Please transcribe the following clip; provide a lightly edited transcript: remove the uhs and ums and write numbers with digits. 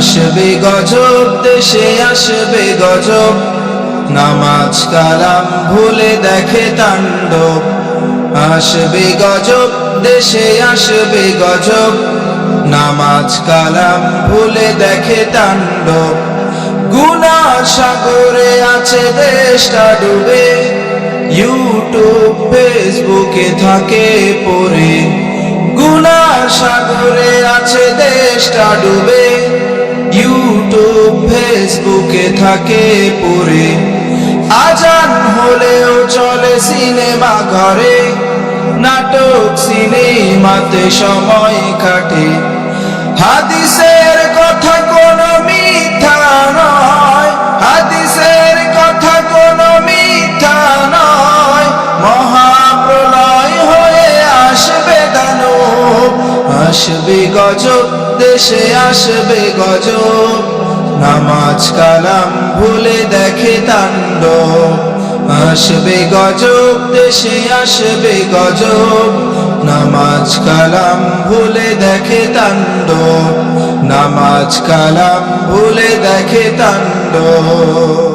আসবে গজব, দেশে আসবে গজব, নামাজ কালাম ভুলে দেখে তাণ্ডব। আসবে গজব, দেশে আসবে গজব, নামাজ কালাম ভুলে দেখে তাণ্ডব। গুনার সাগরে আছে দেশটা ডুবে, ইউটিউব ফেসবুকে থাকে পড়ে। গুনার সাগরে আছে দেশটা ডুবে, ইউটিউব ফেসবুকে থাকে পড়ে। আজান হলেও চলে সিনেমা ঘরে, নাটক সিনেমাতে সময় কাটে। হাদিসের কথা কোনো মিথ্যা নয়, হাদিসের কথা কোনো মিথ্যা নয়। মহাপ্রলয় হয়ে আসবে দানব, আসবে গজব, দেশে আসবে গজব, নামাজ কালাম ভুলে দেখে তাণ্ডব। আসবে গজব, দেশে আসবে গজব, নামাজ কালাম ভুলে দেখে তাণ্ডব, নামাজ কালাম ভুলে দেখে তাণ্ডব।